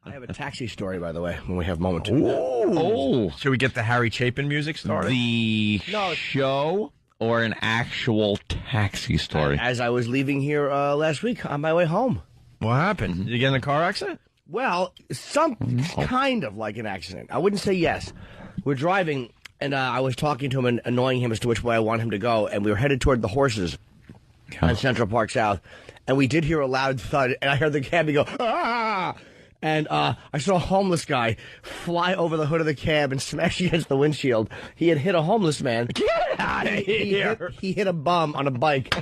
I have a taxi story, by the way, when we have moment. Oh. Should we get the Harry Chapin music started? The show or an actual taxi story? As I was leaving here last week on my way home. What happened? Did you get in a car accident? Well, kind of like an accident. I wouldn't say yes. We're driving, and I was talking to him and annoying him as to which way I want him to go, and we were headed toward the horses on Central Park South, and we did hear a loud thud, and I heard the cabbie go, ah! And I saw a homeless guy fly over the hood of the cab and smash against the windshield. He had hit a homeless man. Get out of here! He hit a bum on a bike.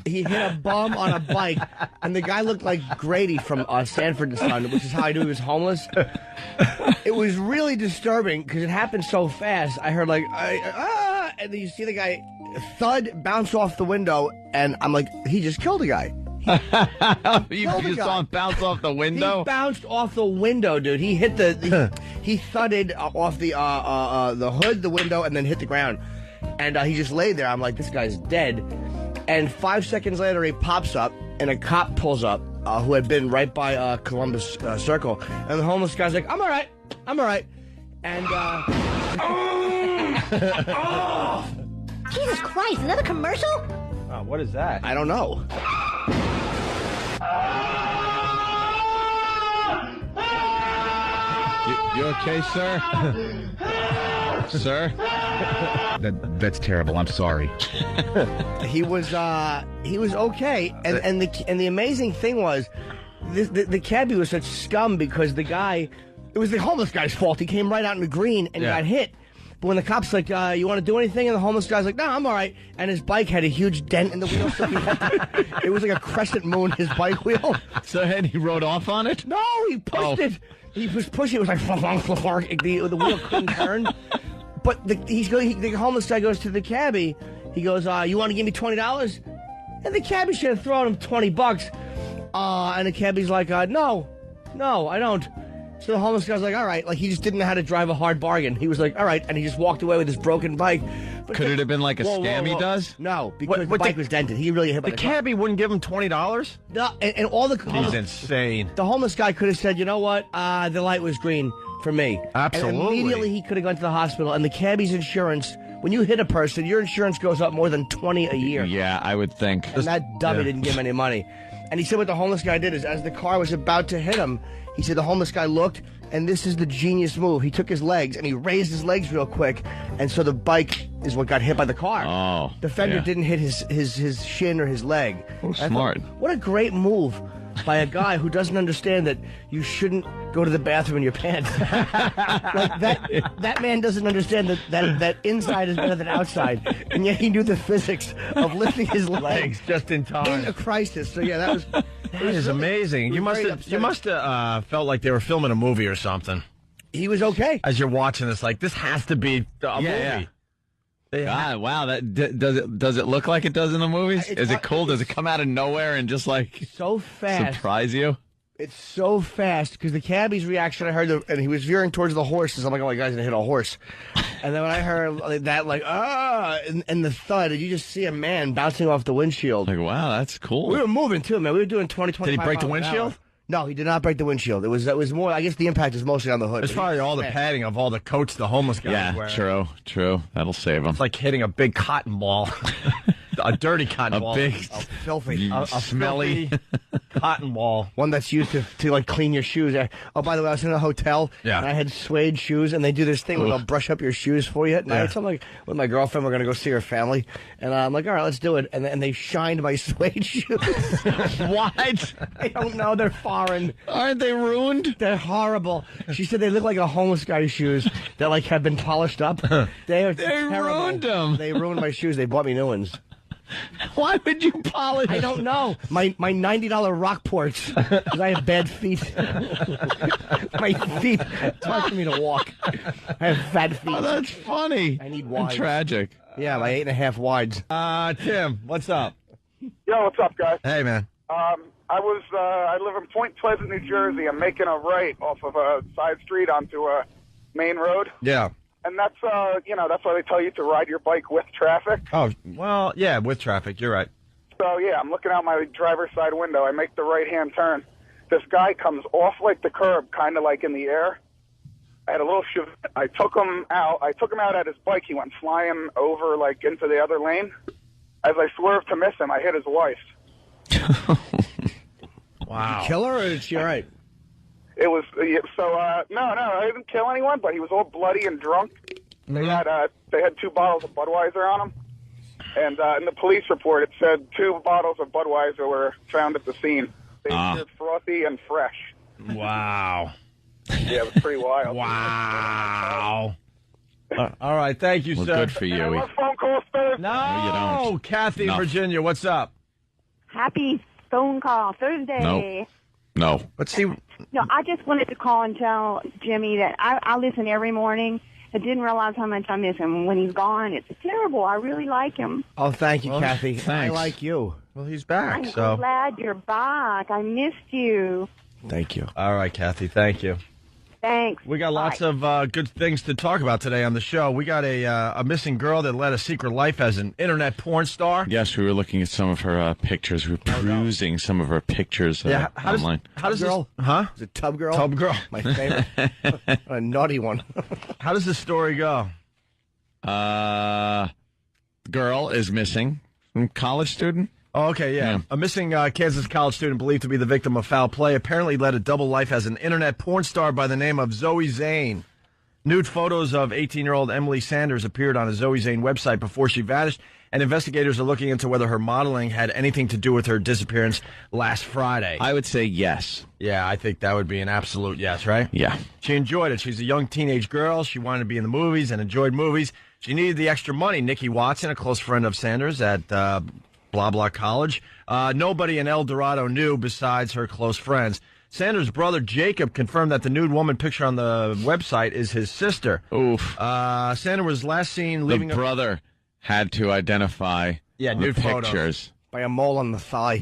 He hit a bum on a bike, and the guy looked like Grady from Sanford and Son, which is how I knew he was homeless. It was really disturbing because it happened so fast. I heard like, and then you see the guy thud, bounce off the window, and I'm like, he just killed a guy. You saw him bounce off the window? He bounced off the window, dude. He hit he thudded off the hood, the window, and then hit the ground. And he just laid there. I'm like, this guy's dead. And 5 seconds later, he pops up, and a cop pulls up who had been right by Columbus Circle. And the homeless guy's like, I'm all right. And, Jesus Christ, another commercial? What is that? I don't know. You okay, sir? Sir? That's terrible. I'm sorry. He was okay, and the amazing thing was, the cabbie was such scum because the guy, it was the homeless guy's fault. He came right out in the green and got hit. But when the cop's like, you want to do anything? And the homeless guy's like, no, I'm all right. And his bike had a huge dent in the wheel. So it was like a crescent moon, his bike wheel. So then he rode off on it? No, he pushed it. He was pushing. It was like, the wheel couldn't turn. But the homeless guy goes to the cabbie. He goes, you want to give me $20? And the cabbie should have thrown him $20. And the cabbie's like, no, I don't. So the homeless guy's like, all right. Like, he just didn't know how to drive a hard bargain. He was like, all right. And he just walked away with his broken bike. But could it have been like a scam he does? No, because the bike was dented. He really hit by the cabbie wouldn't give him $20? No, and all the... He's insane. The homeless guy could have said, you know what? The light was green for me. Absolutely. And immediately he could have gone to the hospital. And the cabbie's insurance, when you hit a person, your insurance goes up more than $20 a year. Yeah, I would think. And that dummy didn't give him any money. And he said what the homeless guy did is, as the car was about to hit him, he said the homeless guy looked, and this is the genius move. He took his legs, and he raised his legs real quick, and so the bike is what got hit by the car. Oh, the fender didn't hit his shin or his leg. Oh, smart. What a great move by a guy who doesn't understand that you shouldn't go to the bathroom in your pants. Like that man doesn't understand that inside is better than outside, and yet he knew the physics of lifting his legs just in time in a crisis. So yeah, that was. That is amazing. You must have felt like they were filming a movie or something. He was okay. As you're watching this, like, this has to be a movie. Yeah. Wow, that does it look like it does in the movies? Is it cool? Does it come out of nowhere and just like so fast surprise you? It's so fast because the cabbie's reaction, I heard, and he was veering towards the horses. I'm like, oh my guy's gonna hit a horse. And then when I heard that, like, and the thud, you just see a man bouncing off the windshield. Like, wow, that's cool. We were moving too, man. We were doing 20, 25 Did he break the miles an windshield? hour. No, he did not break the windshield. It was more. I guess the impact is mostly on the hood. It's probably all the padding of all the coats the homeless guy was wearing. True. That'll save him. It's like hitting a big cotton ball, a dirty cotton ball, a filthy, a smelly cotton ball, one that's used to like clean your shoes. Oh, by the way, I was in a hotel and I had suede shoes, and they do this thing where they'll brush up your shoes for you at night. So I'm like, with my girlfriend, we're gonna go see her family, and I'm like, all right, let's do it. And they shined my suede shoes. What? I don't know. They're foreign. Aren't they ruined? They're horrible. She said they look like a homeless guy's shoes that like have been polished up. They ruined them. They ruined my shoes. They bought me new ones. Why would you polish? I don't know. My $90 Rockports, because I have bad feet. My feet. It's hard for me to walk. I have fat feet. Oh, that's funny. I need wides. And tragic. Yeah, my 8.5 wides. Tim, what's up? Yo, what's up, guys? Hey, man. I live in Point Pleasant, New Jersey. I'm making a right off of a side street onto a main road. Yeah. And that's, that's why they tell you to ride your bike with traffic. Oh, well, yeah, with traffic. You're right. So, yeah, I'm looking out my driver's side window. I make the right-hand turn. this guy comes off like the curb, kind of like in the air. I had a little I took him out at his bike. He went flying over like into the other lane. As I swerved to miss him, I hit his wife. Wow. Did you kill her, or is she all right? It was no, I didn't kill anyone, but he was all bloody and drunk. They had 2 bottles of Budweiser on him, and in the police report it said 2 bottles of Budweiser were found at the scene. They were frothy and fresh. Wow. Yeah, it was pretty wild. Wow. All right, thank you, well, sir. Good for you. I love phone calls Thursday. No, you don't. Kathy in No. Virginia, what's up? Happy phone call Thursday. No. Let's see. No, I just wanted to call and tell Jimmy that I listen every morning. I didn't realize how much I miss him. When he's gone, it's terrible. I really like him. Oh, thank you, Kathy. thanks. I like you. Well, he's back, I'm so. glad you're back. I missed you. Thank you. All right, Kathy, thank you. Thanks. We got lots Bye. of good things to talk about today on the show. We got a missing girl that led a secret life as an internet porn star. Yes, we were looking at some of her pictures. We were perusing some of her pictures online. How does Girl? this, huh? Is it Tub Girl? Tub Girl. My favorite. A naughty one. How does this story go? Girl is missing. College student? Oh, okay, yeah. A missing Kansas college student believed to be the victim of foul play apparently led a double life as an internet porn star by the name of Zoe Zane. Nude photos of 18-year-old Emily Sanders appeared on a Zoe Zane website before she vanished, and investigators are looking into whether her modeling had anything to do with her disappearance last Friday. I would say yes. Yeah, I think that would be an absolute yes, right? Yeah. She enjoyed it. She's a young teenage girl. She wanted to be in the movies and enjoyed movies. She needed the extra money. Nikki Watson, a close friend of Sanders at blah, blah college. Nobody in El Dorado knew besides her close friends. Sanders' brother, Jacob, confirmed that the nude woman picture on the website is his sister. Oof. Sanders was last seen leaving... The brother had to identify the nude pictures. By a mole on the thigh.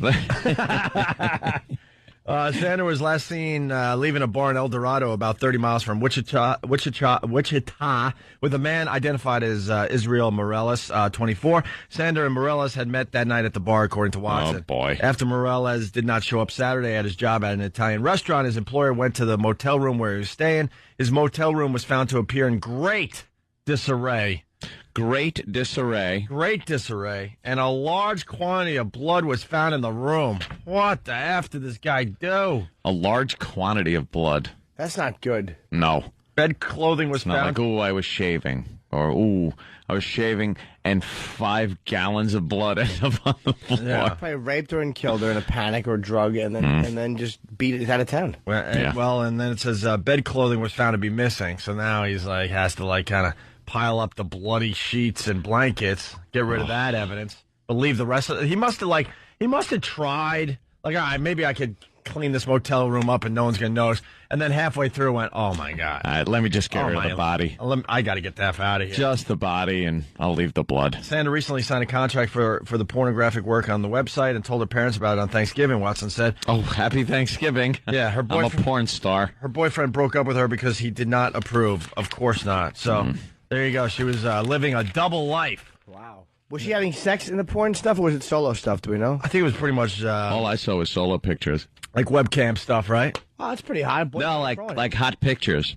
Sanders was last seen leaving a bar in El Dorado about 30 miles from Wichita, with a man identified as Israel Morales, 24. Sanders and Morales had met that night at the bar, according to Watson. Oh, boy. After Morales did not show up Saturday at his job at an Italian restaurant, his employer went to the motel room where he was staying. His motel room was found to appear in great disarray. Great disarray. Great disarray. And a large quantity of blood was found in the room. What the F did this guy do? A large quantity of blood. That's not good. No. Bed clothing was Not found. like, ooh, I was shaving. Or, ooh, I was shaving and 5 gallons of blood ended up on the floor. Yeah. Probably raped her and killed her in a panic or drug, and then just beat it out of town. Well, and then it says bed clothing was found to be missing. So now he's like, has to like kind of pile up the bloody sheets and blankets, get rid of that evidence, but leave the rest of it. He must have tried, like, all right, maybe I could clean this motel room up and no one's going to notice. And then halfway through went, oh, my God. All right, let me just get rid of the body. I got to get the F out of here. Just the body, and I'll leave the blood. Sandra recently signed a contract for the pornographic work on the website and told her parents about it on Thanksgiving, Watson said. Oh, happy Thanksgiving. Yeah, her boyfriend, I'm a porn star. Her boyfriend broke up with her because he did not approve. Of course not. So there you go. She was living a double life. Wow. Was she having sex in the porn stuff, or was it solo stuff? Do we know? I think it was pretty much All I saw was solo pictures. like webcam stuff, right? Oh, that's pretty hot. Boy, No, like hot pictures.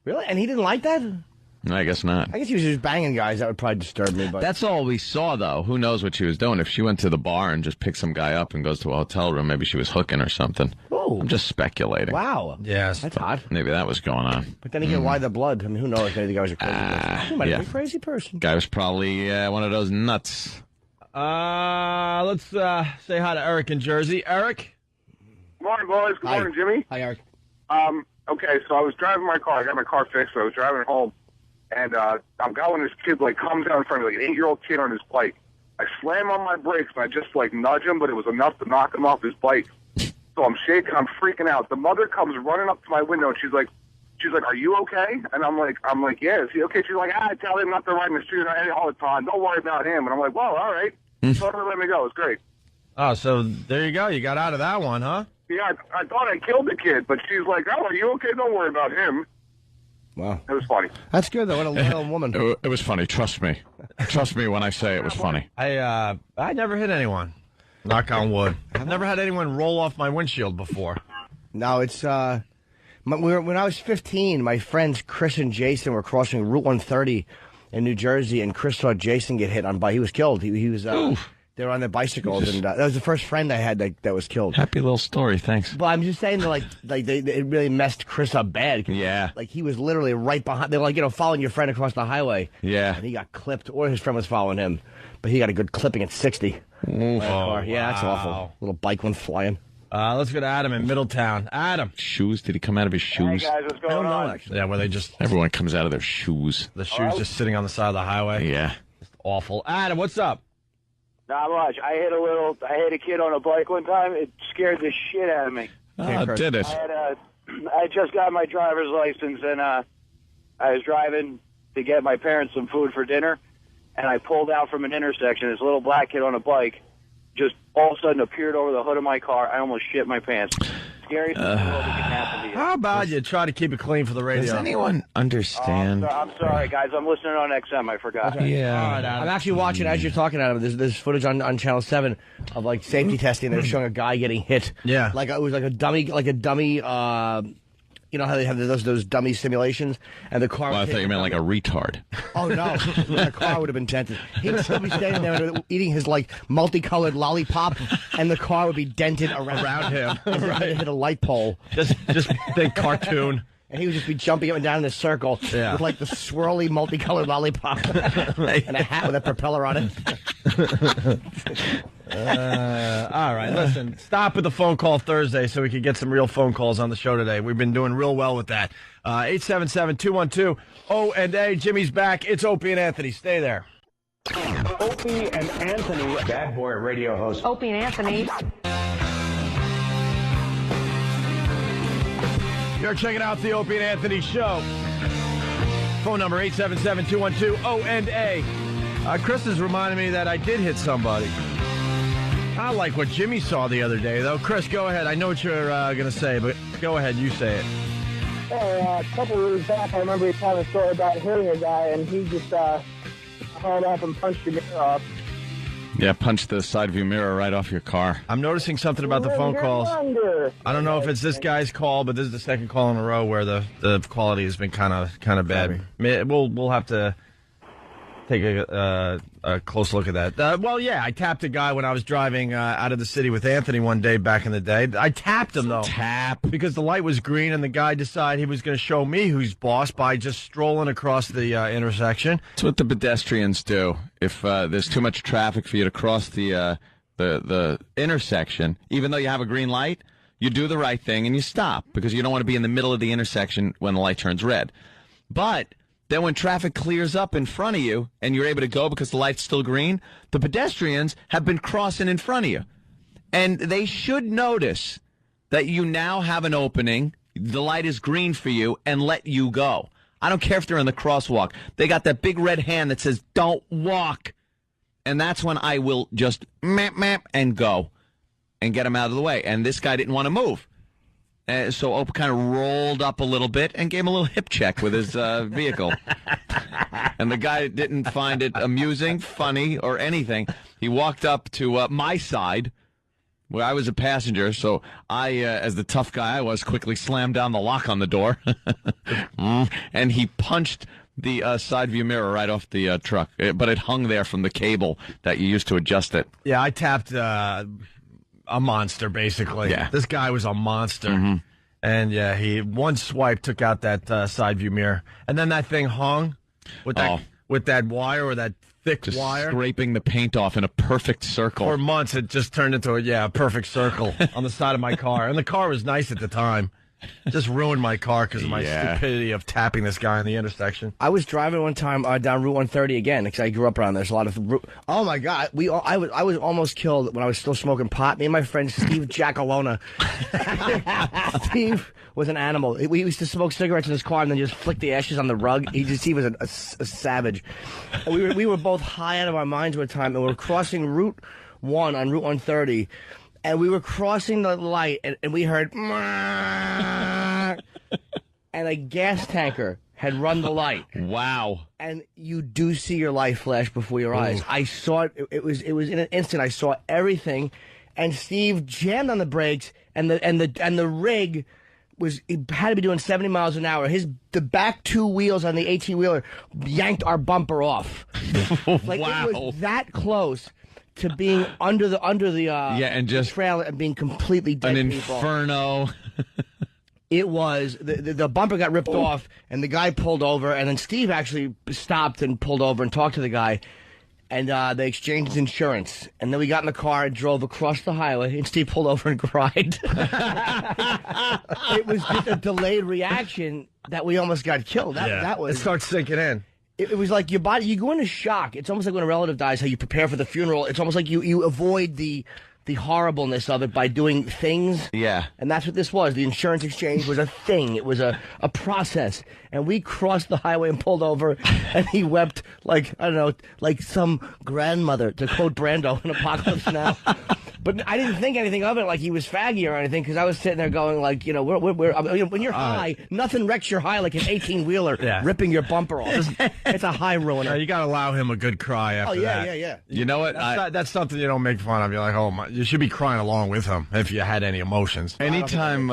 Really? And he didn't like that? I guess not. I guess he was just banging guys. That would probably disturb me. But That's all we saw, though. Who knows what she was doing? If she went to the bar and just picked some guy up and goes to a hotel room, maybe she was hooking or something. Oh. I'm just speculating. Wow. Yes. That's hot. Maybe that was going on. But then again, why the blood? I mean, who knows? Maybe the guy was a crazy person. He might have been a crazy person. Guy was probably one of those nuts. Let's say hi to Eric in Jersey. Eric? Good morning, boys. Good morning, Jimmy. Hi, Eric. Okay, so I was driving my car. I got my car fixed, so I was driving home. And I'm going, this kid, like, comes down in front of me, like an 8-year-old kid on his bike. I slam on my brakes, and I just, like, nudge him, but it was enough to knock him off his bike. So I'm shaking. I'm freaking out. The mother comes running up to my window, and she's like, are you okay? And I'm like, yeah, is he okay? She's like, I tell him not to ride in the street all the time. Don't worry about him. And I'm like, well, all right. So let me go. It's great. Oh, so there you go. You got out of that one, huh? Yeah, I thought I killed the kid, but she's like, oh, are you okay? Don't worry about him. Wow. It was funny. That's good, though. What a loyal woman. It was funny. Trust me. Trust me when I say it was funny. I never hit anyone. Knock on wood. I've never had anyone roll off my windshield before. No, it's when I was 15, my friends Chris and Jason were crossing Route 130 in New Jersey, and Chris saw Jason get hit on by. He was killed. He was. They were on their bicycles, and that was the first friend I had that was killed. Happy little story, thanks. But I'm just saying that, it really messed Chris up bad. Yeah. Like, he was literally right behind. They were following your friend across the highway. Yeah. And he got clipped, or his friend was following him, but he got a good clipping at 60. Oh, yeah, that's awful. Little bike went flying. Let's go to Adam in Middletown. Adam. Shoes? Did he come out of his shoes? Hey guys, what's going on? Actually. Yeah, where they just Everyone comes out of their shoes. the shoes just sitting on the side of the highway. Yeah. Awful. Adam, what's up? Not much. I hit a kid on a bike one time. It scared the shit out of me. Did it? I just got my driver's license, and I was driving to get my parents some food for dinner, and I pulled out from an intersection. This little black kid on a bike just all of a sudden appeared over the hood of my car. I almost shit my pants. Scariest thing in the world that can happen to you. How about you try to keep it clean for the radio? Does anyone understand? I'm sorry, guys. I'm listening on XM. I forgot. Yeah. All right, Adam. I'm actually watching, as you're talking, Adam, there's footage on Channel 7 of, safety testing. They're showing a guy getting hit. Yeah. It was like a dummy, you know how they have those dummy simulations? And the car... Well, I thought you meant like a retard. Oh, no. The car would have been dented. He'd still be standing there eating his, multicolored lollipop, and the car would be dented around him. Right. Hit a light pole. Just think cartoon. And he would just be jumping up and down in a circle with, the swirly, multicolored lollipop and a hat with a propeller on it. All right, listen. Stop with the phone call Thursday so we can get some real phone calls on the show today. We've been doing real well with that. 877-212-O&A. Jimmy's back. It's Opie and Anthony. Stay there. Opie and Anthony, bad boy radio host. Opie and Anthony. You're checking out the Opie and Anthony show. Phone number 877-212-O&A. Chris is reminding me that I did hit somebody. I like what Jimmy saw the other day, though. Chris, go ahead. I know what you're going to say, but go ahead. You say it. A couple of years back, I remember he telling a story about hitting a guy, and he just hauled up and punched the mirror off. Yeah, punch the side view mirror right off your car. I'm noticing something about the phone calls. I don't know if it's this guy's call, but this is the second call in a row where the quality has been kind of bad. We'll have to take a close look at that. I tapped a guy when I was driving out of the city with Anthony one day back in the day. I tapped him, though. Because the light was green, and the guy decided he was going to show me who's boss by just strolling across the intersection. That's what the pedestrians do. If there's too much traffic for you to cross the intersection, even though you have a green light, you do the right thing and you stop because you don't want to be in the middle of the intersection when the light turns red. But then when traffic clears up in front of you and you're able to go because the light's still green, the pedestrians have been crossing in front of you. And they should notice that you now have an opening, the light is green for you, and let you go. I don't care if they're in the crosswalk. They got that big red hand that says, don't walk. And that's when I will just map and go and get them out of the way. And this guy didn't want to move. So Ope kind of rolled up a little bit and gave him a little hip check with his vehicle. And the guy didn't find it amusing, funny, or anything. He walked up to my side, where I was a passenger. So I, as the tough guy I was, quickly slammed down the lock on the door. And he punched the side view mirror right off the truck. But it hung there from the cable that you used to adjust it. Yeah, I tapped... a monster, basically. Yeah. This guy was a monster. And, he one swipe took out that side view mirror. And then that thing hung with that wire or that thick just wire. Scraping the paint off in a perfect circle. For months, it just turned into a perfect circle on the side of my car. And the car was nice at the time. Just ruined my car because of my stupidity of tapping this guy in the intersection. I was driving one time down Route 130 again because I grew up around there. There's a lot of oh my God, I was almost killed when I was still smoking pot. Me and my friend Steve Giacalona. Steve was an animal. We used to smoke cigarettes in his car and then just flick the ashes on the rug. He was a savage. And we were both high out of our minds one time, and we were crossing Route 1 on Route 130. And we were crossing the light, and we heard, and a gas tanker had run the light. Wow. And you do see your life flash before your eyes. I saw it. It was in an instant. I saw everything, and Steve jammed on the brakes, and the rig had to be doing 70 miles an hour. The back two wheels on the 18-wheeler yanked our bumper off. Like Wow. it was that close to being under the and just trailer and being completely dead. an people. inferno. It was the bumper got ripped off, and the guy pulled over, and then Steve actually stopped and pulled over and talked to the guy. And they exchanged his insurance. And then we got in the car and drove across the highway, and Steve pulled over and cried. It was just a delayed reaction that we almost got killed. That was. It starts sinking in. It was like your body, you go into shock. It's almost like when a relative dies, how you prepare for the funeral. It's almost like you avoid the horribleness of it by doing things. Yeah. And that's what this was. The insurance exchange was a thing. It was a process. And we crossed the highway and pulled over, and he wept like, I don't know, like some grandmother, to quote Brando in Apocalypse Now. But I didn't think anything of it like he was faggy or anything, because I was sitting there going like, when you're high, nothing wrecks your high like an 18-wheeler ripping your bumper off. It's a high ruiner. You got to allow him a good cry after that. Yeah. You know what? That's something you don't make fun of. You're like, oh my, you should be crying along with him if you had any emotions. Anytime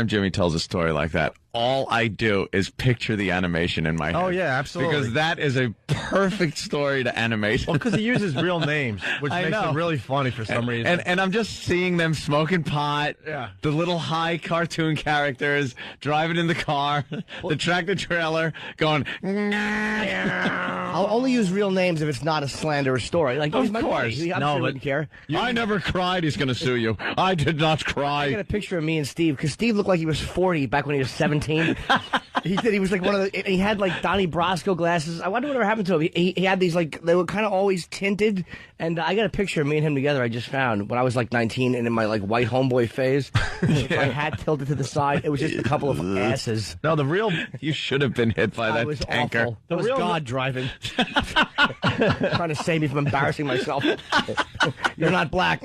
Jimmy tells a story like that, all I do is picture the animation in my head. Oh, yeah, absolutely. Because that is a perfect story to animation. Well, because he uses real names, which I makes know. it really funny for some reason. And I'm just seeing them smoking pot, the little high cartoon characters driving in the car, the tractor trailer going, I'll only use real names if it's not a slanderous story. Like, Of my course. buddy. I'm No, sure he but wouldn't care. I never cried. He's going to sue you. I did not I got cry. a picture of me and Steve, because Steve looked like he was 40 back when he was 17. He said he was like one of the. He had like Donnie Brasco glasses. I wonder whatever happened to him. He had these like, they were kind of always tinted. And I got a picture of me and him together. I just found when I was like 19 and in my like white homeboy phase. My hat tilted to the side. It was just a couple of asses. No, the real. You should have been hit by It that was tanker. awful. It was God driving, trying to save me from embarrassing myself. You're not black.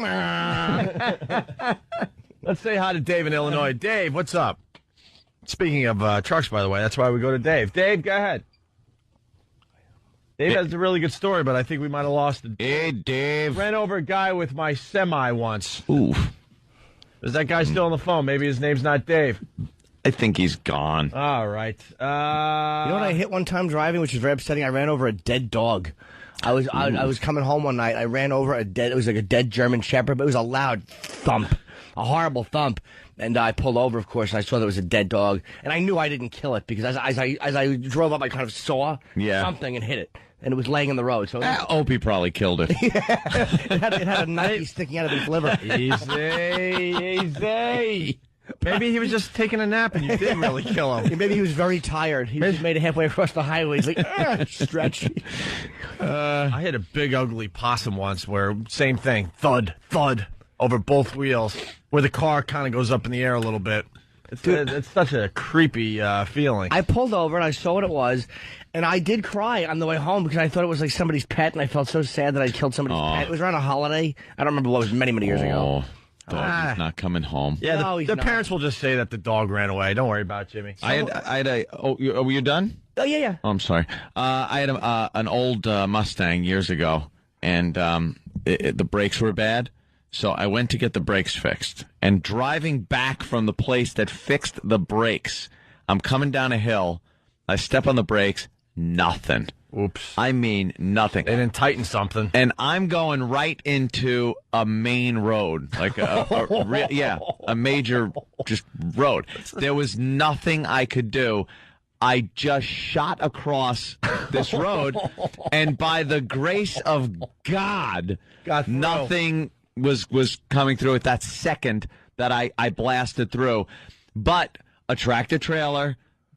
Let's say hi to Dave in Illinois. Dave, what's up? Speaking of trucks, by the way, that's why we go to Dave. Dave, go ahead. Dave has a really good story, but I think we might have lost it. Hey, Dave. Ran over a guy with my semi once. Ooh. Is that guy still on the phone? Maybe his name's not Dave. I think he's gone. All right. You know what I hit one time driving, which was very upsetting? I ran over a dead dog. I was coming home one night. I ran over it was like a dead German Shepherd, but it was a loud thump, a horrible thump. And I pulled over, of course, and I saw there was a dead dog. And I knew I didn't kill it, because as I drove up, I kind of saw something and hit it. And it was laying in the road. So Opie probably killed it. it had a knife sticking out of its liver. Easy. Maybe he was just taking a nap and you did really kill him. Maybe he was very tired. He just made it halfway across the highway. He's like, stretch. I hit a big ugly possum once where same thing, thud, thud over both wheels, where the car kind of goes up in the air a little bit. It's such a creepy feeling. I pulled over and I saw what it was, and I did cry on the way home because I thought it was like somebody's pet, and I felt so sad that I killed somebody's pet. It was around a holiday. I don't remember what it was, many years ago. Dog is not coming home. Yeah, No, the he's not. parents will just say that the dog ran away. Don't worry about it, Jimmy. Were you done? Oh, yeah. Oh, I'm sorry. I had an old Mustang years ago, and the brakes were bad. So I went to get the brakes fixed. And driving back from the place that fixed the brakes, I'm coming down a hill. I step on the brakes, nothing. Oops. I mean, nothing. They didn't tighten something. And I'm going right into a main road, like a major just road. There was nothing I could do. I just shot across this road, and by the grace of God, nothing was coming through at that second that I blasted through. But a tractor trailer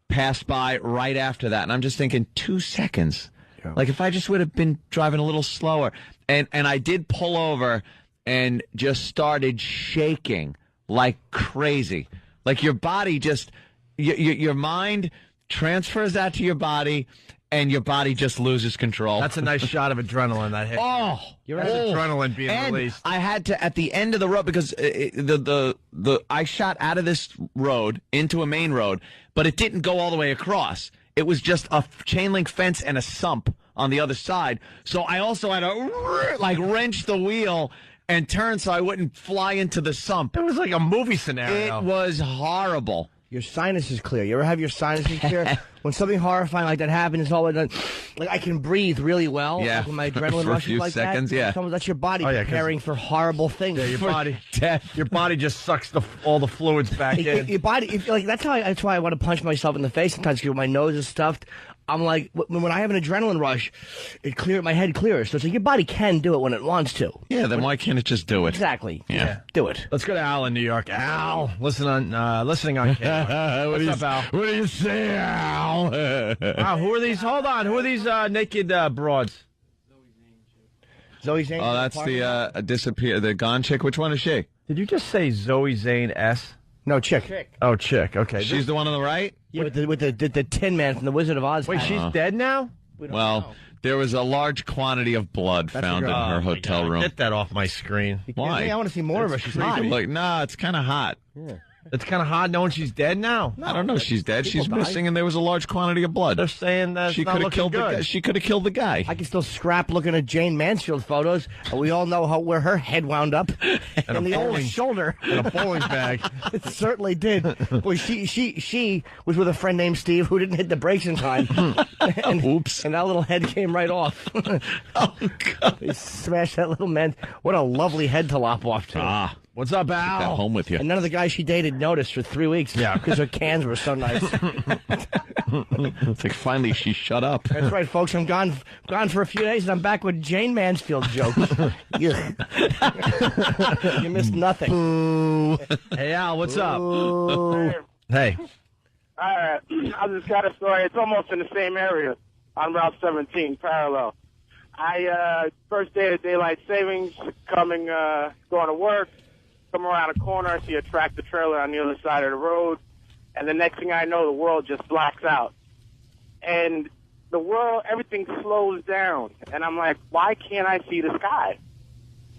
passed by right after that, and I'm just thinking 2 seconds. Yeah. Like if I just would have been driving a little slower, and I did pull over and just started shaking like crazy. Like your body just your mind transfers that to your body, and your body just loses control. That's a nice shot of adrenaline that hit. Oh, that's adrenaline being released. I had to at the end of the road because I shot out of this road into a main road, but it didn't go all the way across. It was just a chain link fence and a sump on the other side. So I also had to like wrench the wheel and turn so I wouldn't fly into the sump. It was like a movie scenario. It was horrible. Your sinus is clear. You ever have your sinuses clear? When something horrifying like that happens, it's all done. Like I can breathe really well. Yeah, like when my adrenaline for a rushes few like seconds, that. yeah. That's your body Oh, yeah, 'cause- preparing for horrible things. Yeah, For your body just sucks all the fluids back in. your body, like that's why I want to punch myself in the face sometimes because my nose is stuffed. I'm like, when I have an adrenaline rush, my head clears. So it's like your body can do it when it wants to. Yeah, then why can't it just do it? Exactly. Yeah. Do it. Let's go to Al in New York. Al, listening on K-Rock. What's up, Al? What do you say, Al? Wow, who are these? Hold on. Who are these naked broads? Zoe Zane. Oh, that's the gone chick. Which one is she? Did you just say Zoe Zane S? No, chick. Oh, chick. Okay. She's the one on the right? Yeah, with the Tin Man from the Wizard of Oz. Wait, she's dead now? Well, there was a large quantity of blood found in her hotel room. Get that off my screen. Why? I want to see more of her. She's hot. Look, it's kind of hot. Yeah. It's kind of hard knowing she's dead now. I don't know. She's dead. She's die. missing, and there was a large quantity of blood. They're saying that She could have killed the guy. She could have killed the guy. I can still scrap looking at Jane Mansfield photos, but we all know where her head wound up on the old shoulder. in a bowling bag. It certainly did. Boy, she was with a friend named Steve who didn't hit the brakes in time. and, Oops. And that little head came right off. Oh, God. They smashed that little man. What a lovely head to lop off to. What's up, Al? Got home with you. And none of the guys she dated noticed for 3 weeks. Yeah. Because her cans were so nice. It's like finally she shut up. That's right, folks. I'm gone for a few days, and I'm back with Jane Mansfield jokes. You missed nothing. Hey, Al, what's up? Ooh. Hey. I just got a story. It's almost in the same area on Route 17, parallel. First day of daylight savings, going to work, come around a corner, I see a tractor trailer on the other side of the road, and the next thing I know, the world just blacks out. And everything slows down. And I'm like, why can't I see the sky?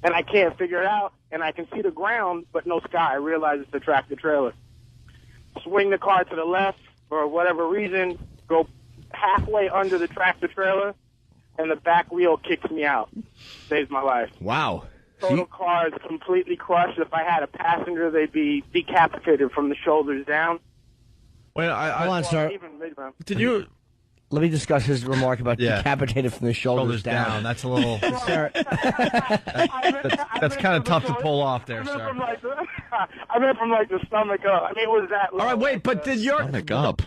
And I can't figure it out, and I can see the ground, but no sky. I realize it's a tractor trailer. Swing the car to the left for whatever reason, go halfway under the tractor trailer, and the back wheel kicks me out. Saves my life. Wow. Total car is completely crushed. If I had a passenger, they'd be decapitated from the shoulders down. Wait, Hold on, sir. Did you... Let me discuss his remark about decapitated from the shoulders down. That's a little... Sir, that's kind of tough to pull off there, sir. I meant from the stomach up. I mean, it was that low. All right, wait, but did your... Stomach up.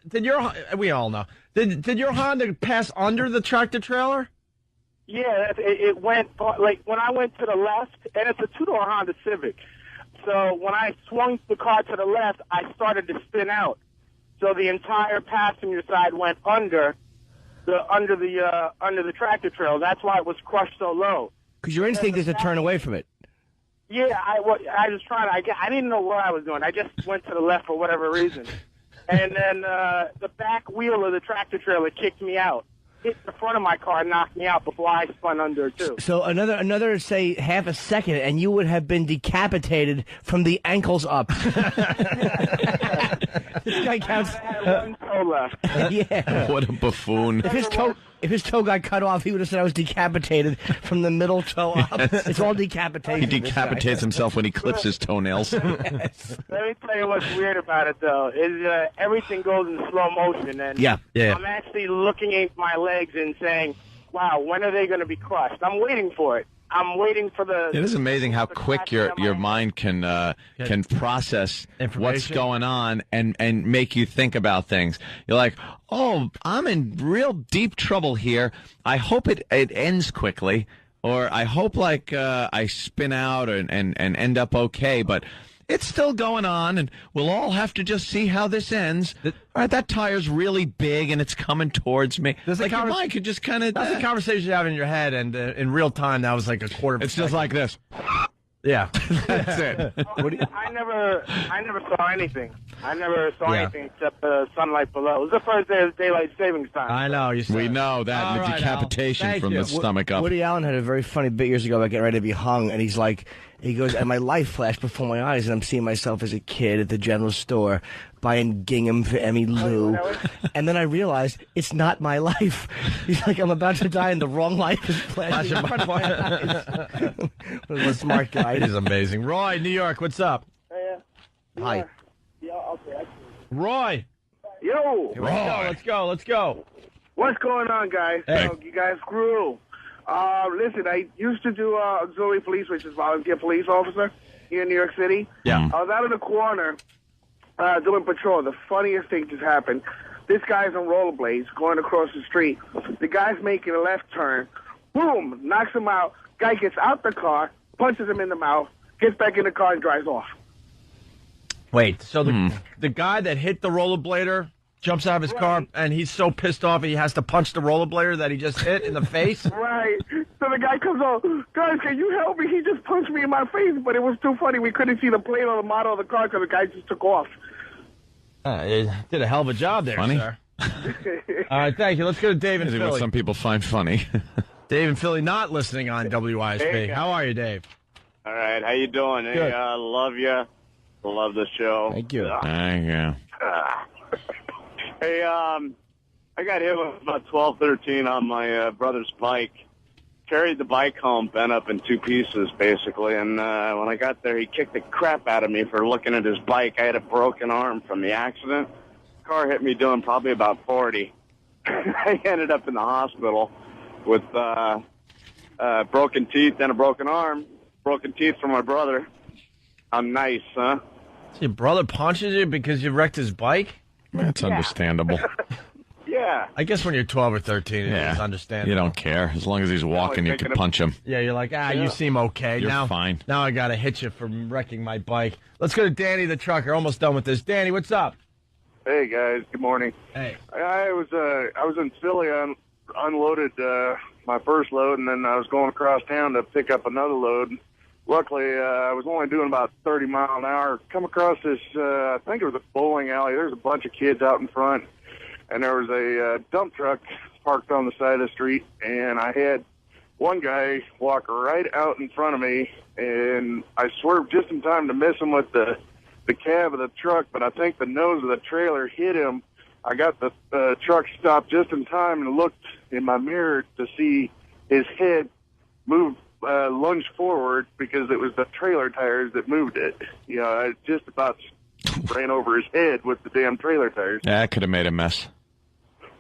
Did your... We all know. Did your Honda pass under the tractor trailer? Yeah, it went, when I went to the left, and it's a two-door Honda Civic. So when I swung the car to the left, I started to spin out. So the entire passenger side went under the tractor trailer. That's why it was crushed so low. because your instinct is to turn away from it. Yeah, I was trying. I didn't know what I was doing. I just went to the left for whatever reason, and then the back wheel of the tractor trailer kicked me out. Hit the front of my car, knocked me out before I spun under too. So another say half a second, and you would have been decapitated from the ankles up. This guy counts. I had one toe left. Yeah. What a buffoon. If his toe got cut off, he would have said I was decapitated from the middle toe up. It's all decapitation. He decapitates himself when he clips his toenails. Let me tell you what's weird about it, though, is everything goes in slow motion. And Yeah. I'm actually looking at my legs and saying, wow, when are they going to be crushed? I'm waiting for it. I'm waiting for the... It is amazing how quick your mind can process what's going on and make you think about things. You're like, oh, I'm in real deep trouble here. I hope it ends quickly, or I hope I spin out and end up okay, but it's still going on, and we'll all have to just see how this ends. All right, that tire's really big, and it's coming towards me. Your mind could just kind of... That's the conversation you have in your head, and in real time, that was like a quarter of a It's just second. like this. Yeah. That's it. I never saw anything. I never saw anything except the sunlight below. It was the first day of daylight savings time. I know. We know that, All and the right, decapitation Al. Thank from you. the stomach up. Woody Allen had a very funny bit years ago about getting ready to be hung, and he's like, He goes, and my life flashed before my eyes, and I'm seeing myself as a kid at the general store buying gingham for Emmy Lou. And then I realized it's not my life. He's like, I'm about to die, and the wrong life is flashing in front of my eyes. What a smart guy. He's amazing. Roy, New York, what's up? Hi. Roy. Yo. Let's go. What's going on, guys? Hey. You guys grew. Listen, I used to do auxiliary police, which is volunteer police officer here in New York City. Yeah. I was out in the corner doing patrol. The funniest thing just happened. This guy's on rollerblades going across the street. The guy's making a left turn. Boom! Knocks him out. Guy gets out the car, punches him in the mouth, gets back in the car, and drives off. Wait, so the guy that hit the rollerblader jumps out of his car, and he's so pissed off he has to punch the rollerblader that he just hit in the face? Right. So the guy comes on, guys, can you help me? He just punched me in my face, but it was too funny. We couldn't see the plate or the model of the car because the guy just took off. Did a hell of a job there, Funny. sir. All right, thank you. Let's go to Dave in What Philly. some people find funny. Dave in Philly not listening on WISP. Hey, How are you, Dave? All right, how you doing? Good. Hey, love you. Love the show. Thank you. There you go. Hey, I got hit with about 12, 13 on my brother's bike. Carried the bike home, bent up in two pieces, basically. And when I got there, he kicked the crap out of me for looking at his bike. I had a broken arm from the accident. Car hit me doing probably about 40. I ended up in the hospital with broken teeth and a broken arm. Broken teeth from my brother. I'm nice, huh? So your brother punches you because you wrecked his bike? That's understandable. Yeah. I guess when you're 12 or 13, it's Yeah. understandable. You don't care. As long as he's walking, you can punch him. Yeah, you're like, you seem okay. You're now, fine. Now I got to hit you for wrecking my bike. Let's go to Danny the trucker. Almost done with this. Danny, what's up? Hey, guys. Good morning. Hey. I was in Philly. I unloaded my first load, and then I was going across town to pick up another load. Luckily, I was only doing about 30 miles an hour. Come across this, I think it was a bowling alley. There's a bunch of kids out in front, and there was a dump truck parked on the side of the street, and I had one guy walk right out in front of me, and I swerved just in time to miss him with the cab of the truck, but I think the nose of the trailer hit him. I got the truck stopped just in time and looked in my mirror to see his head move, lunge forward because it was the trailer tires that moved it. You know, I just about ran over his head with the damn trailer tires. Yeah, that could have made a mess.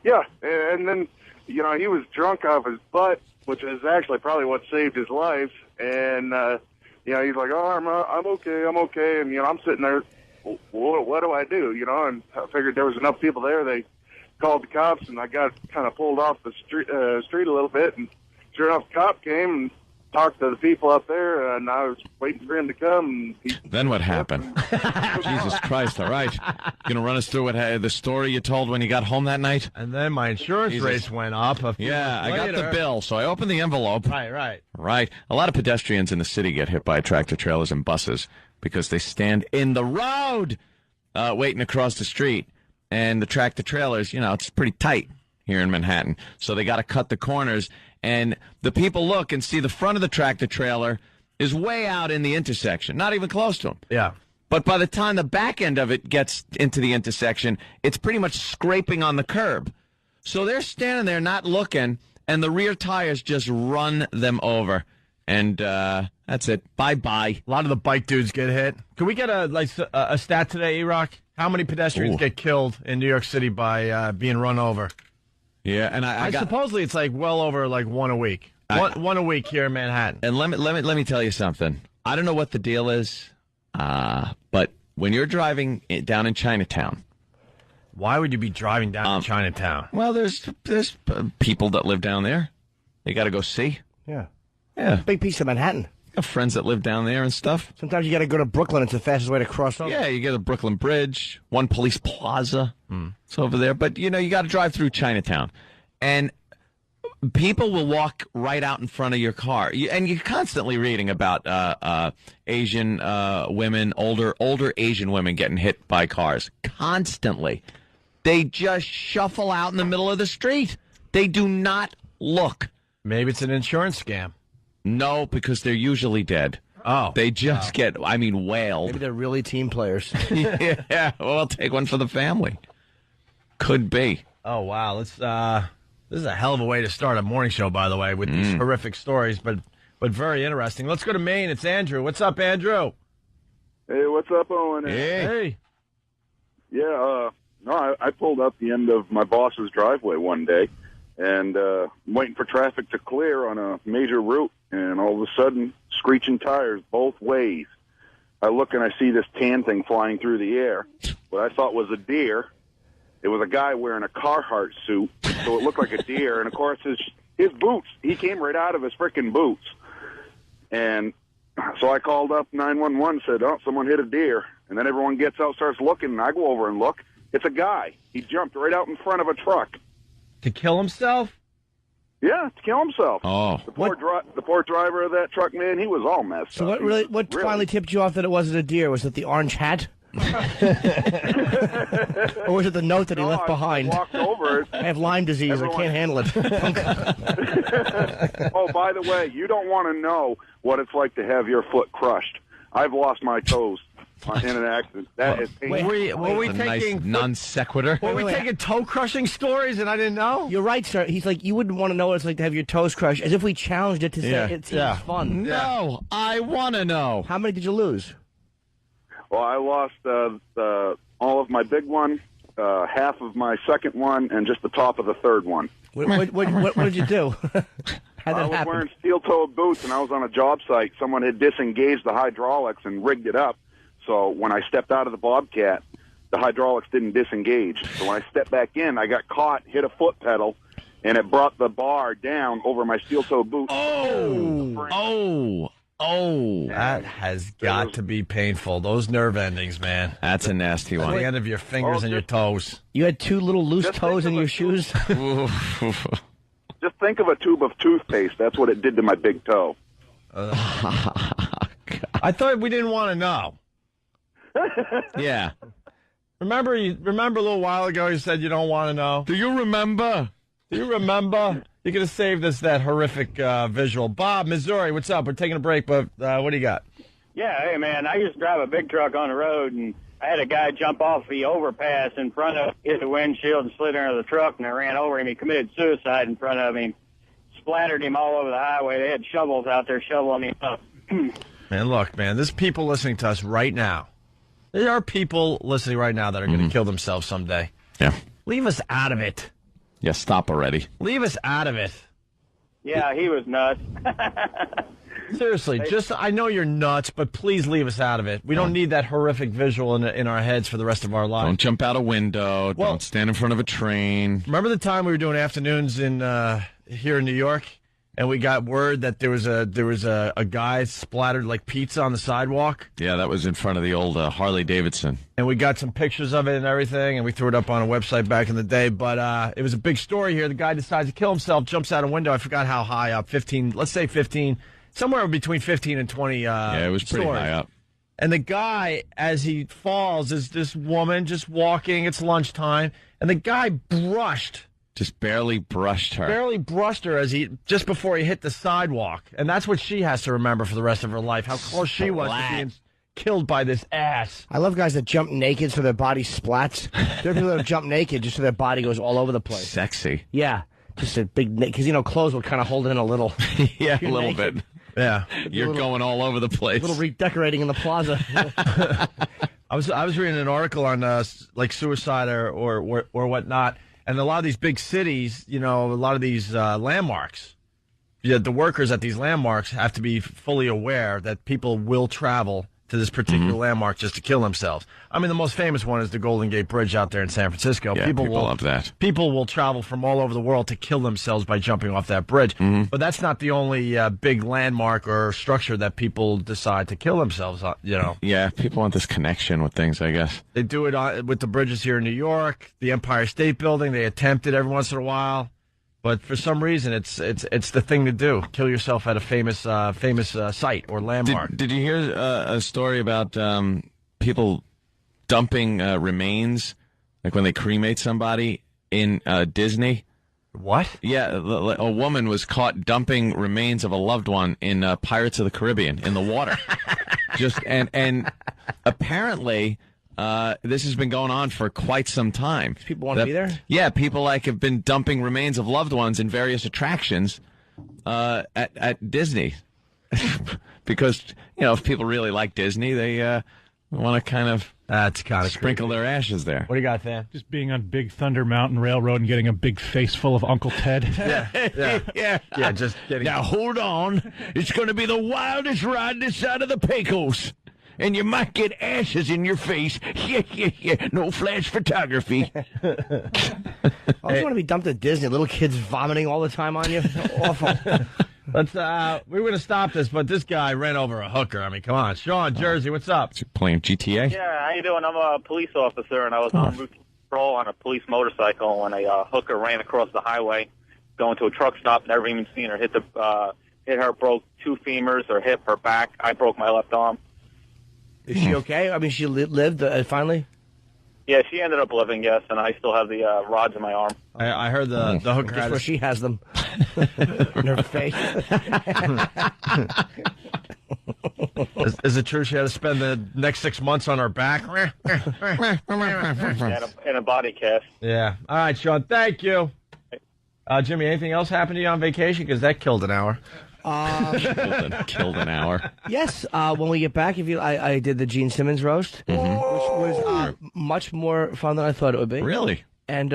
Yeah, and then, you know, he was drunk off his butt, which is actually probably what saved his life. And, you know, he's like, oh, I'm okay. And, you know, I'm sitting there, what do I do? You know, and I figured there was enough people there. They called the cops, and I got kind of pulled off the street a little bit. And sure enough, the cop came and talked to the people up there, and I was waiting for him to come. And Then what happened? Jesus Christ, all right. You going to run us through the story you told when you got home that night? And then my insurance rates went up. Yeah, I got the bill, so I opened the envelope. Right. A lot of pedestrians in the city get hit by tractor trailers and buses because they stand in the road waiting across the street. And the tractor trailers, you know, it's pretty tight here in Manhattan. So they got to cut the corners. And the people look and see the front of the tractor trailer is way out in the intersection, not even close to them. Yeah. But by the time the back end of it gets into the intersection, it's pretty much scraping on the curb. So they're standing there not looking, and the rear tires just run them over. And that's it. Bye-bye. A lot of the bike dudes get hit. Can we get a stat today, E-Rock? How many pedestrians get killed in New York City by being run over? Yeah, and I supposedly it's like well over like one a week. One a week here in Manhattan. And let me tell you something. I don't know what the deal is, but when you're driving down in Chinatown, why would you be driving down to Chinatown? Well, there's people that live down there. They got to go see. Yeah. Yeah. Big piece of Manhattan. I have friends that live down there and stuff. Sometimes you got to go to Brooklyn. It's the fastest way to cross over. Yeah, you get the Brooklyn Bridge, One Police Plaza. It's over there. But, you know, you got to drive through Chinatown. And people will walk right out in front of your car. And you're constantly reading about Asian women, older Asian women getting hit by cars. Constantly. They just shuffle out in the middle of the street. They do not look. Maybe it's an insurance scam. No, because they're usually dead. Oh. They just get, whaled. Maybe they're really team players. Yeah, well, I'll take one for the family. Could be. Oh, wow. This is a hell of a way to start a morning show, by the way, with these horrific stories, but very interesting. Let's go to Maine. It's Andrew. What's up, Andrew? Hey, what's up, Owen? Hey. Yeah, no, I pulled up the end of my boss's driveway one day, and I'm waiting for traffic to clear on a major route, and all of a sudden, screeching tires both ways. I look and I see this tan thing flying through the air. What I thought was a deer. It was a guy wearing a Carhartt suit, so it looked like a deer. And, of course, his boots, he came right out of his frickin' boots. And so I called up 911, said, oh, someone hit a deer. And then everyone gets out, starts looking, and I go over and look. It's a guy. He jumped right out in front of a truck. To kill himself? Yeah, to kill himself. Oh. The poor driver of that truck, man, he was all messed So up. what finally tipped you off that it wasn't a deer? Was it the orange hat? Or was it the note that he left behind? I walked over it. I have Lyme disease. I can't handle it. Oh, by the way, you don't want to know what it's like to have your foot crushed. I've lost my toes in an accident. That is painful. Were we A taking nice non sequitur. Were we taking toe crushing stories and I didn't know? You're right, sir. He's like, you wouldn't want to know what it's like to have your toes crushed, as if we challenged it to say it seems fun. No, I want to know. How many did you lose? Well, I lost all of my big one, half of my second one, and just the top of the third one. What did you do? How'd I that was happen? wearing steel-toed boots, and I was on a job site. Someone had disengaged the hydraulics and rigged it up. So when I stepped out of the Bobcat, the hydraulics didn't disengage. So when I stepped back in, I got caught, hit a foot pedal, and it brought the bar down over my steel-toed boots. Oh. That has got to be painful. Those nerve endings, man. That's a nasty At one. the end of your fingers and your toes. You had two little loose Just toes think in of your it. shoes? Just think of a tube of toothpaste. That's what it did to my big toe. I thought we didn't want to know. Yeah. Remember a little while ago you said you don't want to know? Do you remember? You could have saved us that horrific visual. Bob, Missouri, what's up? We're taking a break, but what do you got? Yeah, hey, man, I used to drive a big truck on the road, and I had a guy jump off the overpass in front of, hit the windshield and slid under the truck, and I ran over him. He committed suicide in front of him, splattered him all over the highway. They had shovels out there shoveling him up. Man, look, man, there's people listening to us right now. There are people listening right now that are going to kill themselves someday. Yeah. Leave us out of it. Yeah, stop already. Leave us out of it. Yeah, he was nuts. Seriously, I know you're nuts, but please leave us out of it. We don't need that horrific visual in our heads for the rest of our lives. Don't jump out a window. Well, don't stand in front of a train. Remember the time we were doing afternoons here in New York, and we got word that there was a guy splattered like pizza on the sidewalk? Yeah, that was in front of the old Harley Davidson. And we got some pictures of it and everything, and we threw it up on a website back in the day. But it was a big story here. The guy decides to kill himself, jumps out a window. I forgot how high up, 15, let's say 15, somewhere between 15 and 20 yeah, it was pretty stories. high up. And the guy, as he falls, is this woman just walking. It's lunchtime. And the guy just barely brushed her. As just before he hit the sidewalk. And that's what she has to remember for the rest of her life, how close she was to being killed by this ass. I love guys that jump naked so their body splats. There are people that jump naked just so their body goes all over the place. Sexy. Yeah. Just a big, because, clothes will kind of hold it in a little. Yeah, a little bit. Yeah. You're going all over the place. A little redecorating in the plaza. I was reading an article on like suicide or whatnot. And a lot of these big cities, a lot of these landmarks, the workers at these landmarks have to be fully aware that people will travel to this particular landmark just to kill themselves. I mean, the most famous one is the Golden Gate Bridge out there in San Francisco. Yeah, people love that. People will travel from all over the world to kill themselves by jumping off that bridge. But that's not the only big landmark or structure that people decide to kill themselves on, Yeah, people want this connection with things, I guess. They do it with the bridges here in New York, the Empire State Building. They attempt it every once in a while. But for some reason, it's the thing to do. Kill yourself at a famous site or landmark. Did you hear a story about people dumping remains, like when they cremate somebody in Disney? What? Yeah, a woman was caught dumping remains of a loved one in Pirates of the Caribbean in the water. And apparently this has been going on for quite some time. People want to be there? Yeah, people have been dumping remains of loved ones in various attractions at Disney. Because, if people really like Disney, they want to kind of sprinkle their ashes there. What do you got, Than? Just being on Big Thunder Mountain Railroad and getting a big face full of Uncle Ted. Yeah, just getting... Now, hold on. It's going to be the wildest ride this side of the Pecos. And you might get ashes in your face. Yeah. No flash photography. I just want to be dumped at Disney. Little kids vomiting all the time on you. Awful. We were going to stop this, but this guy ran over a hooker. I mean, come on. Sean, Jersey, what's up? Playing GTA? Yeah, how you doing? I'm a police officer, and I was on route patrol on a police motorcycle when a hooker ran across the highway going to a truck stop. Never even seen her. Hit her, broke 2 femurs, her hip, her back. I broke my left arm. Is she okay? I mean, she lived finally? Yeah, she ended up living, yes, and I still have the rods in my arm. I heard the hooker Just where she has them. In her face. Is it true she had to spend the next 6 months on her back? In a body cast. Yeah. All right, Sean, thank you. Jimmy, anything else happened to you on vacation? Because that killed an hour. Killed an hour. Yes, when we get back, I did the Gene Simmons roast, which was much more fun than I thought it would be. Really? And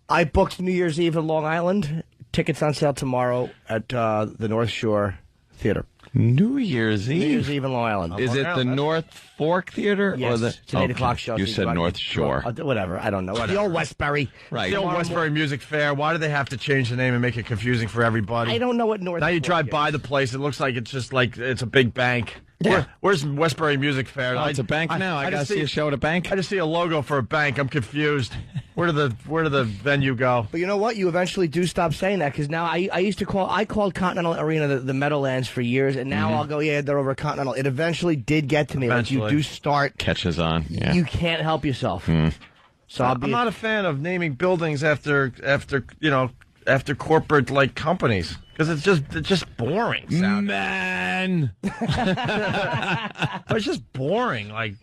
I booked New Year's Eve in Long Island. Tickets on sale tomorrow at the North Shore Theater. New Year's Eve? New Year's Eve in Long Island. Is it the North Fork Theater? Yes, or it's an 8 o'clock show. You so said North Shore. Whatever, I don't know. The old Westbury. Right. The old Westbury Music Fair. Why do they have to change the name and make it confusing for everybody? I don't know what North Now you Fork drive is. by the place, it looks like it's just like it's a big bank. Yeah. Where's Westbury Music Fair? Oh, it's a bank now. I got to just see a show at a bank. I just see a logo for a bank. I'm confused. Where did the venue go? But you know what? You eventually do stop saying that because now I used to called Continental Arena the Meadowlands for years, and now I'll go, yeah, they're over Continental. It eventually did get to me. Eventually. Like you do start. Catches on. Yeah. You can't help yourself. So I'm not a fan of naming buildings after corporate like companies because it's just boring. Man. It's just boring. Like,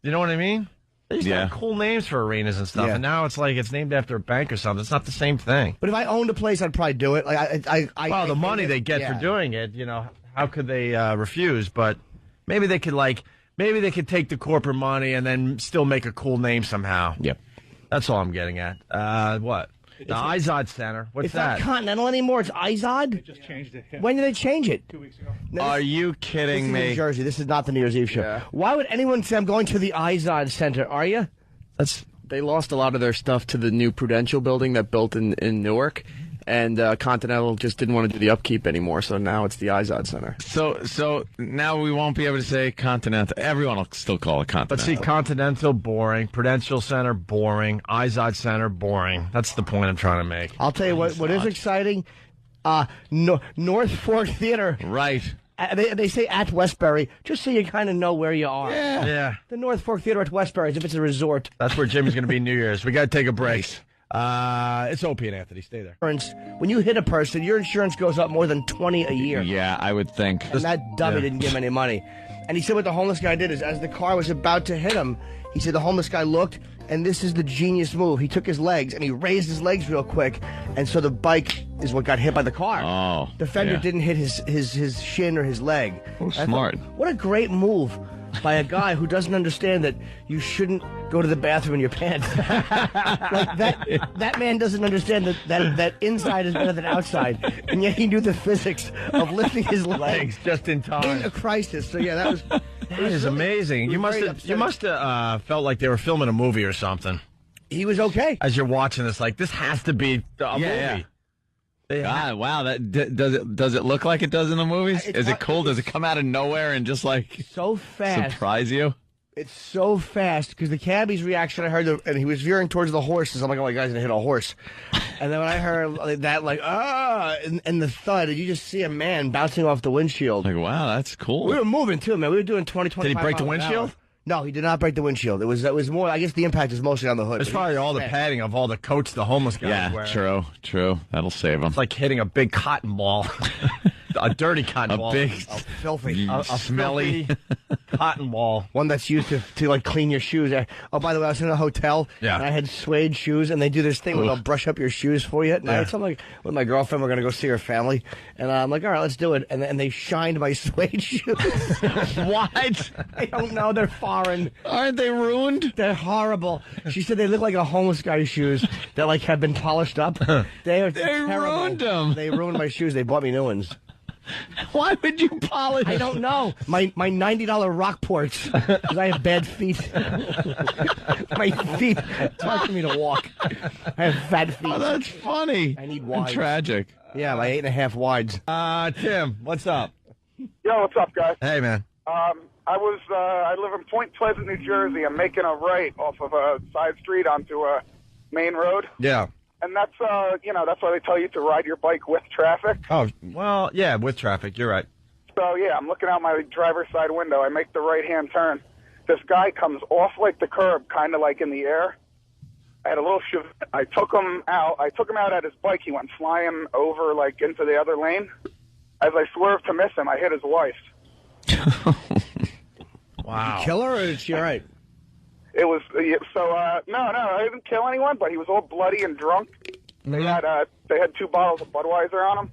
you know what I mean? They used to have cool names for arenas and stuff, and now it's like it's named after a bank or something. It's not the same thing. But if I owned a place, I'd probably do it. Like the money they get for doing it, how could they refuse? But maybe they could take the corporate money and then still make a cool name somehow. Yep. That's all I'm getting at. What? The Izod Center. What's that? It's not Continental anymore. It's Izod. They just changed it. Yeah. When did they change it? 2 weeks ago. Are you kidding me? New Jersey. This is not the New Year's Eve show. Yeah. Why would anyone say I'm going to the Izod Center? Are you? They lost a lot of their stuff to the new Prudential building that built in Newark, and Continental just didn't want to do the upkeep anymore, so now it's the Izod Center. So now we won't be able to say Continental. Everyone will still call it Continental. But see, Continental, boring. Prudential Center, boring. Izod Center, boring. That's the point I'm trying to make. I'll tell you what is exciting. North Fork Theater. Right. They say at Westbury, just so you kind of know where you are. Yeah. The North Fork Theater at Westbury, as if it's a resort. That's where Jimmy's going to be New Year's. We got to take a break. It's Opie and Anthony. Stay there. When you hit a person, your insurance goes up more than $20 a year. Yeah, I would think. And that dummy didn't give him any money. And he said what the homeless guy did is, as the car was about to hit him, he said the homeless guy looked, and this is the genius move. He took his legs, and he raised his legs real quick, and so the bike is what got hit by the car. Oh, the fender didn't hit his shin or his leg. Oh, smart. What a great move by a guy who doesn't understand that you shouldn't go to the bathroom in your pants. Like that man doesn't understand that inside is better than outside, and yet he knew the physics of lifting his legs just in time in a crisis. So yeah, that was really amazing. You must have felt like they were filming a movie or something. He was okay as you're watching this. Like this has to be a movie. God, wow! That does it look like it does in the movies? Is it cool? Does it come out of nowhere and just like so fast surprise you? It's so fast because the cabbie's reaction. I heard, and he was veering towards the horses. I'm like, oh my guy's gonna hit a horse. And then when I heard that, like, and the thud, you just see a man bouncing off the windshield. Like, wow, that's cool. We were moving too, man. We were doing 20, 25 Did he break the miles an windshield? hour. No, he did not break the windshield. It was more. I guess the impact is mostly on the hood. It's probably all the padding of all the coats the homeless guys wear. True. That'll save him. It's like hitting a big cotton ball, a dirty cotton ball, big, filthy, a smelly cotton ball. One that's used to like clean your shoes. Oh, by the way, I was in a hotel. Yeah. And I had suede shoes, and they do this thing where they'll brush up your shoes for you at night. So I'm like, with my girlfriend, we're gonna go see her family, and I'm like, all right, let's do it. And they shined my suede shoes. What? I don't know. They're foreign. Aren't they ruined? They're horrible. She said they look like a homeless guy's shoes that like have been polished up. They ruined them. They ruined my shoes. They bought me new ones. Why would you polish? I don't know. My $90 Rockports, because I have bad feet. My feet. It's hard for me to walk. I have fat feet. Oh, that's funny. I need wides. Tragic. Yeah, my 8.5 wides. Tim, what's up? Yo, what's up, guys? Hey, man. I live in Point Pleasant, New Jersey. I'm making a right off of a side street onto a main road. Yeah. And that's, that's why they tell you to ride your bike with traffic. Oh, well, yeah, with traffic. You're right. So, yeah, I'm looking out my driver's side window. I make the right-hand turn. This guy comes off like the curb, kind of like in the air. I had a little I took him out at his bike. He went flying over, like, into the other lane. As I swerved to miss him, I hit his wife. Wow. Did you kill her, or is she all right? It was, no, I didn't kill anyone, but he was all bloody and drunk. They had 2 bottles of Budweiser on him.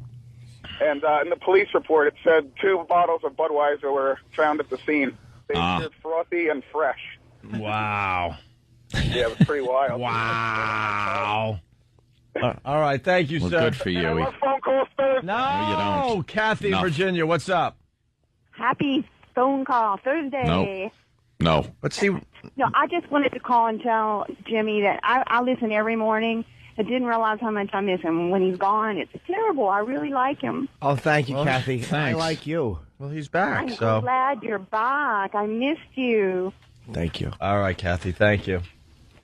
And in the police report, it said 2 bottles of Budweiser were found at the scene. They appeared frothy and fresh. Wow. Yeah, it was pretty wild. Wow. All right, thank you, Well, sir. good for you. I love phone calls Thursday. No, you don't. Kathy, No. Virginia, what's up? Happy phone call Thursday. No. Let's see. No, I just wanted to call and tell Jimmy that I listen every morning. I didn't realize how much I miss him. When he's gone, it's terrible. I really like him. Oh, thank you, Kathy. thanks. I like you. Well, he's back, I'm so. glad you're back. I missed you. Thank you. All right, Kathy, thank you.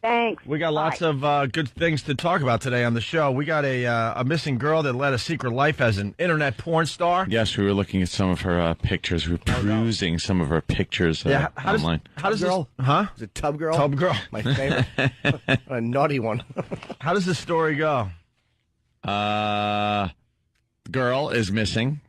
Thanks. We got lots of good things to talk about today on the show. We got a missing girl that led a secret life as an internet porn star. Yes, we were looking at some of her pictures. We were perusing some of her pictures online. How does Girl? this? Huh? Is it Tub Girl? Tub Girl. My favorite. A naughty one. How does this story go? Girl is missing.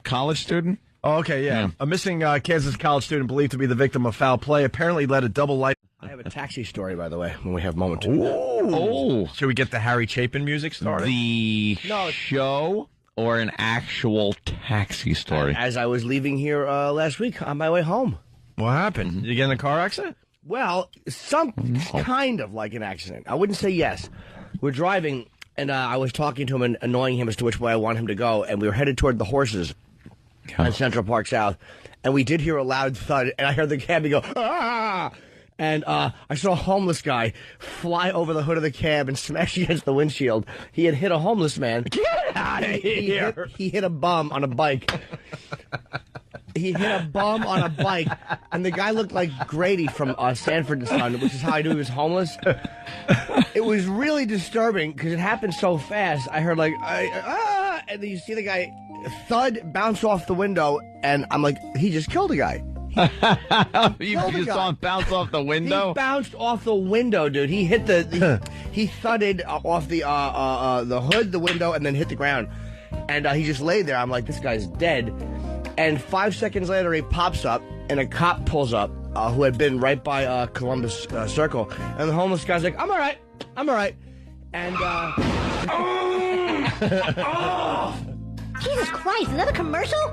College student? Oh, okay, yeah. A missing Kansas college student believed to be the victim of foul play apparently led a double life. I have a taxi story, by the way, when we have a moment. Oh. Should we get the Harry Chapin music started? The show or an actual taxi story? As I was leaving here last week on my way home. What happened? Did you get in a car accident? Well, kind of like an accident. I wouldn't say yes. We're driving, and I was talking to him and annoying him as to which way I want him to go, and we were headed toward the horses on Central Park South, and we did hear a loud thud, and I heard the cabbie go, ah! And I saw a homeless guy fly over the hood of the cab and smash against the windshield. He had hit a homeless man. Get out of here! He hit a bum on a bike. He hit a bum on a bike, and the guy looked like Grady from Sanford and Son, which is how I knew he was homeless. It was really disturbing because it happened so fast. I heard like, and then you see the guy thud, bounce off the window, and I'm like, he just killed a guy. You saw him bounce off the window? He bounced off the window, dude. He hit he thudded off the hood, the window, and then hit the ground. And he just laid there. I'm like, this guy's dead. And 5 seconds later, he pops up, and a cop pulls up who had been right by Columbus Circle. And the homeless guy's like, I'm all right. And, Jesus Christ, another commercial?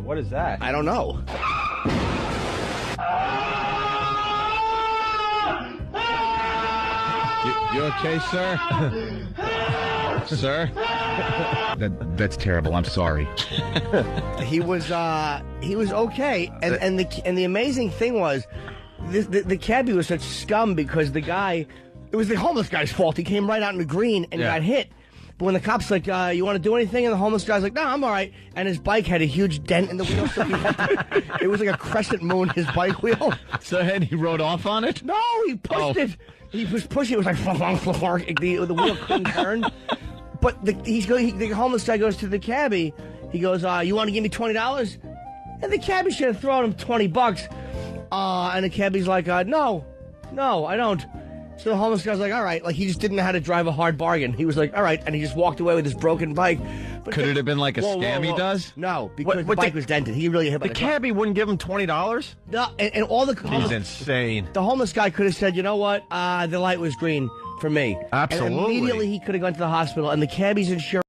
What is that? I don't know. You okay, sir? Sir? That's terrible. I'm sorry. He was okay, and the amazing thing was, the cabbie was such scum because the guy, it was the homeless guy's fault. He came right out in the green and got hit. But when the cop's like, you want to do anything? And the homeless guy's like, no, I'm all right. And his bike had a huge dent in the wheel. So it was like a crescent moon, his bike wheel. So then he rode off on it? No, he pushed it. He was pushing it. It was like, the wheel couldn't turn. But the homeless guy goes to the cabbie. He goes, you want to give me $20? And the cabbie should have thrown him $20. And the cabbie's like, no, I don't. So the homeless guy's like, all right. Like, he just didn't know how to drive a hard bargain. He was like, all right. And he just walked away with his broken bike. But Could it have been like a scam he does? No, because the bike was dented. He really hit by The cabbie wouldn't give him $20? No, and all the He's insane. The homeless guy could have said, you know what? The light was green for me. Absolutely. And immediately he could have gone to the hospital, and the cabbie's insurance